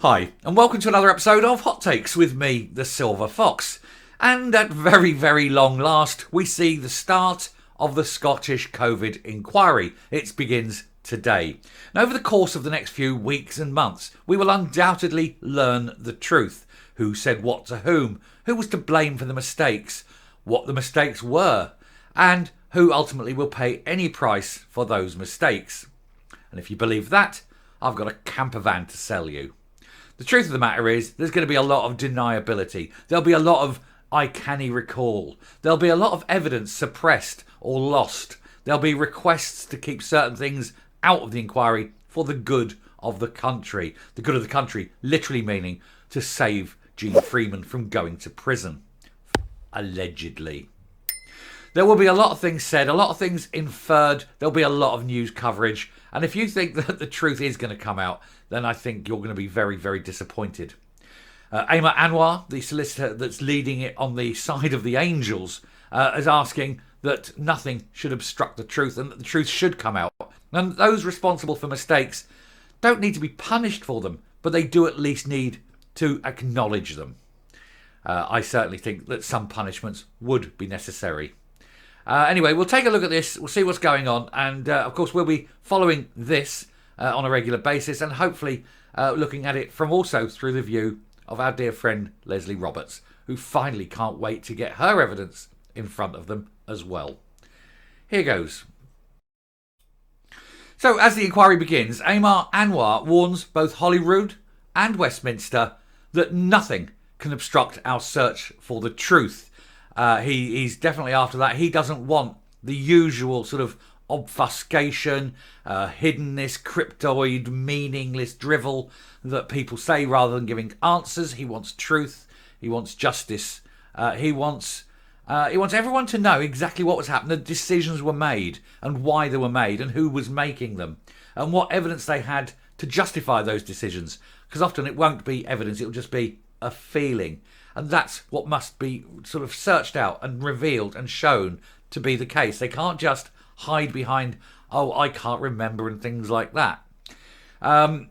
Hi, and welcome to another episode of Hot Takes with me, the Silver Fox. And at very, very long last, we see the start of the Scottish Covid Enquiry. It begins today. And over the course of the next few weeks and months, we will undoubtedly learn the truth. Who said what to whom, who was to blame for the mistakes, what the mistakes were, and who ultimately will pay any price for those mistakes. And if you believe that, I've got a camper van to sell you. The truth of the matter is, there's going to be a lot of deniability. There'll be a lot of I cannae recall. There'll be a lot of evidence suppressed or lost. There'll be requests to keep certain things out of the inquiry for the good of the country. The good of the country literally meaning to save Gene Freeman from going to prison. Allegedly. There will be a lot of things said, a lot of things inferred. There'll be a lot of news coverage. And if you think that the truth is going to come out, then I think you're going to be very, very disappointed. Ayma Anwar, the solicitor that's leading it on the side of the angels, is asking that nothing should obstruct the truth and that the truth should come out. And those responsible for mistakes don't need to be punished for them, but they do at least need to acknowledge them. I certainly think that some punishments would be necessary. Anyway, we'll take a look at this. We'll see what's going on. And, of course, we'll be following this on a regular basis and hopefully looking at it from also through the view of our dear friend Leslie Roberts, who finally can't wait to get her evidence in front of them as well. Here goes. So, as the inquiry begins, Ayma Anwar warns both Holyrood and Westminster that nothing can obstruct our search for the truth. He's definitely after that. He doesn't want the usual sort of obfuscation, hiddenness, cryptoid, meaningless drivel that people say rather than giving answers. He wants truth. He wants justice. He wants everyone to know exactly what was happening, the decisions were made and why they were made and who was making them and what evidence they had to justify those decisions. Because often it won't be evidence, it'll just be a feeling. And that's what must be sort of searched out and revealed and shown to be the case. They can't just hide behind, oh, I can't remember and things like that. And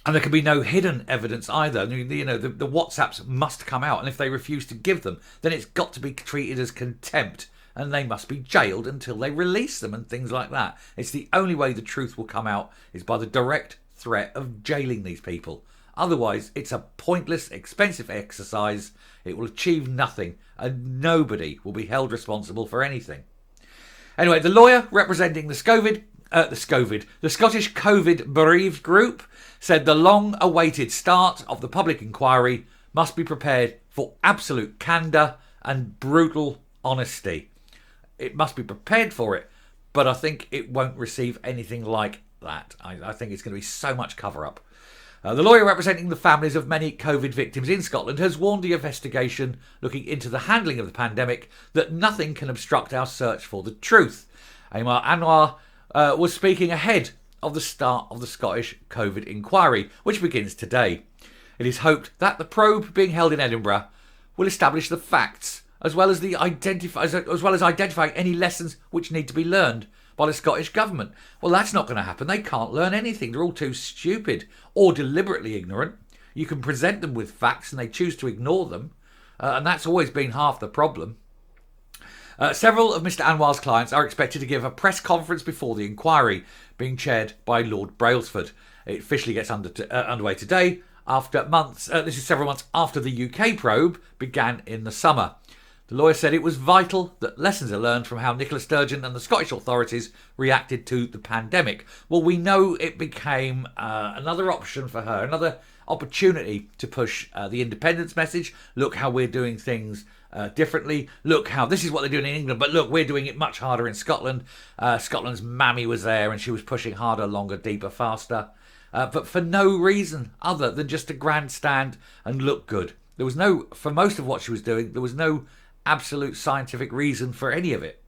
there can be no hidden evidence either. You know, the WhatsApps must come out. And if they refuse to give them, then it's got to be treated as contempt. And they must be jailed until they release them and things like that. It's the only way the truth will come out is by the direct threat of jailing these people. Otherwise, it's a pointless, expensive exercise. It will achieve nothing and nobody will be held responsible for anything. Anyway, the lawyer representing the Scottish Covid bereaved group said the long-awaited start of the public inquiry must be prepared for absolute candour and brutal honesty. It must be prepared for it, but I think it won't receive anything like that. I think it's going to be so much cover-up. The lawyer representing the families of many Covid victims in Scotland has warned the investigation looking into the handling of the pandemic that nothing can obstruct our search for the truth. Ayma Anwar was speaking ahead of the start of the Scottish Covid Enquiry, which begins today. It is hoped that the probe being held in Edinburgh will establish the facts as well as identifying any lessons which need to be learned by the Scottish Government. Well, that's not going to happen. They can't learn anything. They're all too stupid or deliberately ignorant. You can present them with facts and they choose to ignore them. And that's always been half the problem. Several of Mr Anwar's clients are expected to give a press conference before the inquiry, being chaired by Lord Brailsford. It officially gets underway today, after months. This is several months after the UK probe began in the summer. The lawyer said it was vital that lessons are learned from how Nicola Sturgeon and the Scottish authorities reacted to the pandemic. Well, we know it became another option for her, another opportunity to push the independence message. Look how we're doing things differently. Look how this is what they're doing in England, but look, we're doing it much harder in Scotland. Scotland's mammy was there and she was pushing harder, longer, deeper, faster. But for no reason other than just to grandstand and look good. There was no, for most of what she was doing, there was no absolute scientific reason for any of it.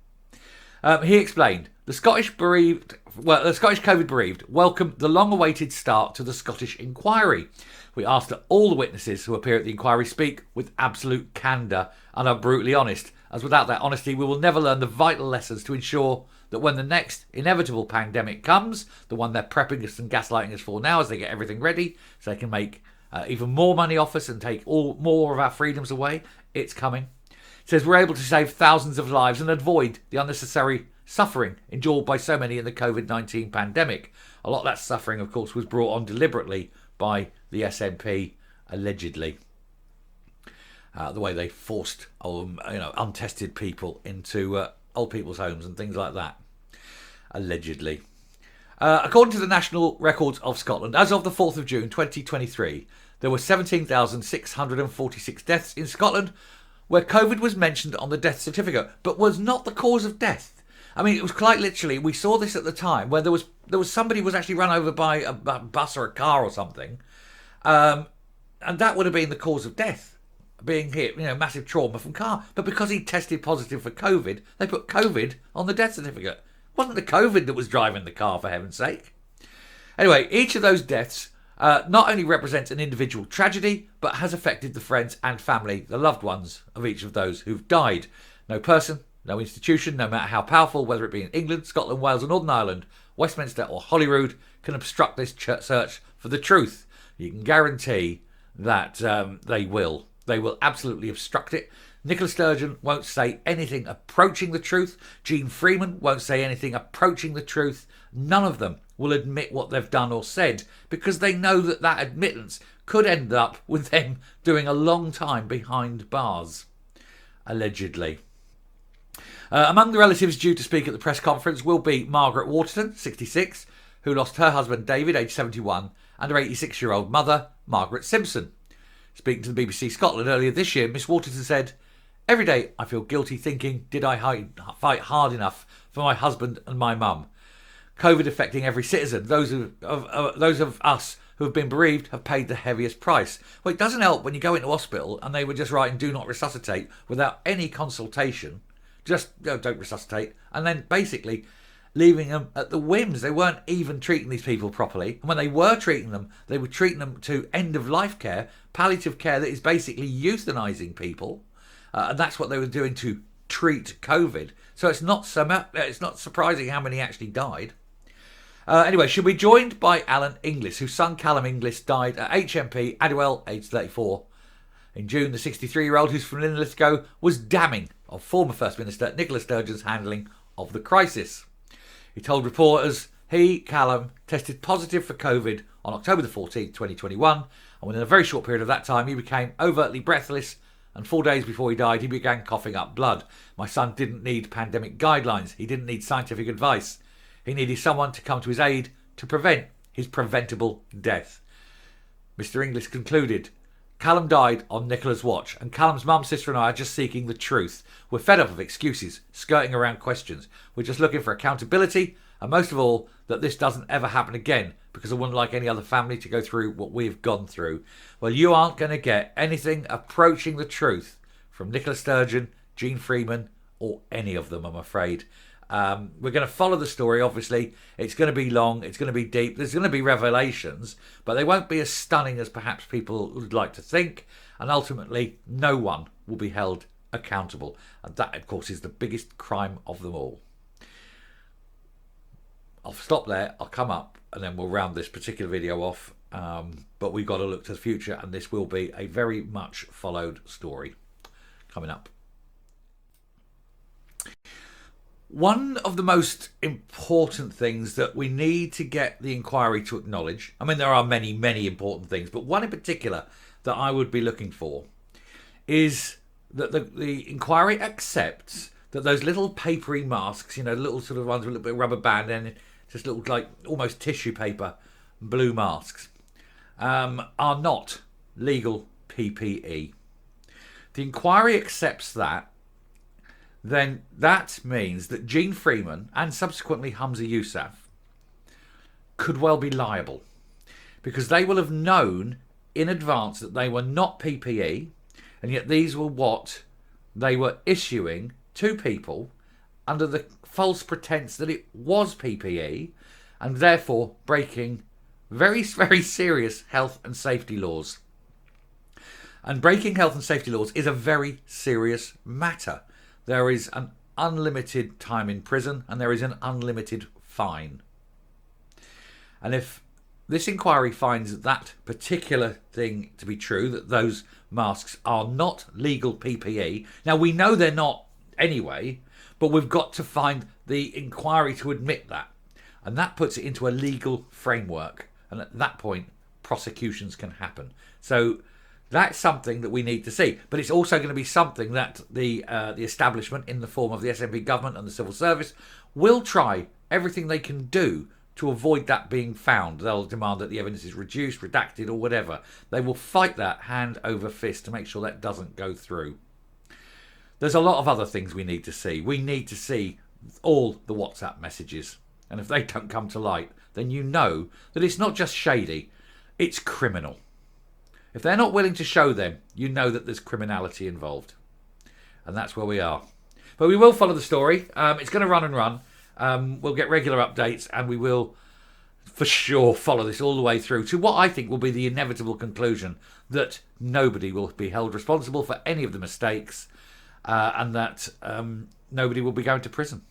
He explained, the Scottish Covid bereaved welcomed the long-awaited start to the Scottish Enquiry. We asked that all the witnesses who appear at the inquiry speak with absolute candour and are brutally honest, as without that honesty we will never learn the vital lessons to ensure that when the next inevitable pandemic comes, the one they're prepping us and gaslighting us for now as they get everything ready, so they can make even more money off us and take more of our freedoms away. It's coming. It says we're able to save thousands of lives and avoid the unnecessary suffering endured by so many in the COVID-19 pandemic. A lot of that suffering, of course, was brought on deliberately by the SNP, allegedly. The way they forced untested people into old people's homes and things like that, allegedly. According to the National Records of Scotland, as of the 4th of June 2023, there were 17,646 deaths in Scotland where COVID was mentioned on the death certificate, but was not the cause of death. I mean, it was quite literally, we saw this at the time, where there was somebody who was actually run over by a bus or a car or something, and that would have been the cause of death, being hit, massive trauma from car. But because he tested positive for COVID, they put COVID on the death certificate. It wasn't the COVID that was driving the car, for heaven's sake. Anyway, each of those deaths not only represents an individual tragedy, but has affected the friends and family, the loved ones of each of those who've died. No person, no institution, no matter how powerful, whether it be in England, Scotland, Wales or Northern Ireland, Westminster or Holyrood, can obstruct this search for the truth. You can guarantee that they will. They will absolutely obstruct it. Nicola Sturgeon won't say anything approaching the truth. Jean Freeman won't say anything approaching the truth. None of them will admit what they've done or said because they know that admittance could end up with them doing a long time behind bars, allegedly. Among the relatives due to speak at the press conference will be Margaret Waterton, 66, who lost her husband David, aged 71, and her 86-year-old mother, Margaret Simpson. Speaking to the BBC Scotland earlier this year, Miss Waterton said, "Every day I feel guilty thinking, did I fight hard enough for my husband and my mum? COVID affecting every citizen. Those of us who have been bereaved have paid the heaviest price." Well, it doesn't help when you go into hospital and they were just writing "do not resuscitate" without any consultation. Just don't resuscitate. And then basically leaving them at the whims. They weren't even treating these people properly. And when they were treating them, they were treating them to end-of-life care, palliative care that is basically euthanizing people. And that's what they were doing to treat COVID. So it's not surprising how many actually died. Anyway, she'll be joined by Alan Inglis, whose son Callum Inglis died at HMP Adwell, aged 34. In June, the 63-year-old, who's from Linlithgow, was damning of former First Minister Nicola Sturgeon's handling of the crisis. He told reporters he, Callum, tested positive for COVID on October the 14th, 2021, and within a very short period of that time, he became overtly breathless, and 4 days before he died, he began coughing up blood. My son didn't need pandemic guidelines. He didn't need scientific advice. He needed someone to come to his aid to prevent his preventable death. Mr. Inglis concluded, "Callum died on Nicola's watch, and Callum's mum, sister and I are just seeking the truth. We're fed up of excuses, skirting around questions. We're just looking for accountability, and most of all, that this doesn't ever happen again, because I wouldn't like any other family to go through what we've gone through." Well, you aren't going to get anything approaching the truth from Nicola Sturgeon, Jean Freeman, or any of them, I'm afraid. We're going to follow the story, obviously. It's going to be long, it's going to be deep, there's going to be revelations, but they won't be as stunning as perhaps people would like to think, and ultimately no one will be held accountable. And that, of course, is the biggest crime of them all. I'll stop there, I'll come up, and then we'll round this particular video off. But we've got to look to the future, and this will be a very much followed story coming up. One of the most important things that we need to get the inquiry to acknowledge, I mean, there are many, many important things, but one in particular that I would be looking for is that the inquiry accepts that those little papery masks, little sort of ones with a little bit of rubber band and just little, like, almost tissue paper blue masks, are not legal PPE. The inquiry accepts that. Then that means that Jean Freeman and subsequently Humza Yousaf could well be liable, because they will have known in advance that they were not PPE, and yet these were what they were issuing to people under the false pretense that it was PPE, and therefore breaking very, very serious health and safety laws. And breaking health and safety laws is a very serious matter. There is an unlimited time in prison and there is an unlimited fine. And if this inquiry finds that particular thing to be true, that those masks are not legal PPE. Now, we know they're not anyway, but we've got to find the inquiry to admit that. And that puts it into a legal framework. And at that point, prosecutions can happen. So that's something that we need to see. But it's also going to be something that the establishment, in the form of the SNP government and the civil service, will try everything they can do to avoid that being found. They'll demand that the evidence is reduced, redacted, or whatever. They will fight that hand over fist to make sure that doesn't go through. There's a lot of other things we need to see. We need to see all the WhatsApp messages. And if they don't come to light, then you know that it's not just shady, it's criminal. If they're not willing to show them, you know that there's criminality involved. And that's where we are. But we will follow the story. It's going to run and run. We'll get regular updates, and we will for sure follow this all the way through to what I think will be the inevitable conclusion that nobody will be held responsible for any of the mistakes, and that nobody will be going to prison.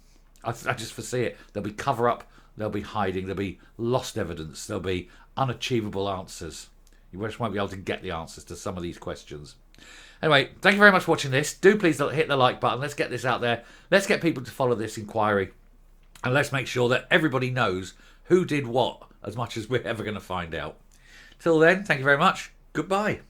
I just foresee it. There'll be cover-up, there'll be hiding, there'll be lost evidence, there'll be unachievable answers. You just won't be able to get the answers to some of these questions. Anyway, thank you very much for watching this. Do please hit the like button. Let's get this out there. Let's get people to follow this inquiry. And let's make sure that everybody knows who did what as much as we're ever going to find out. Till then, thank you very much. Goodbye.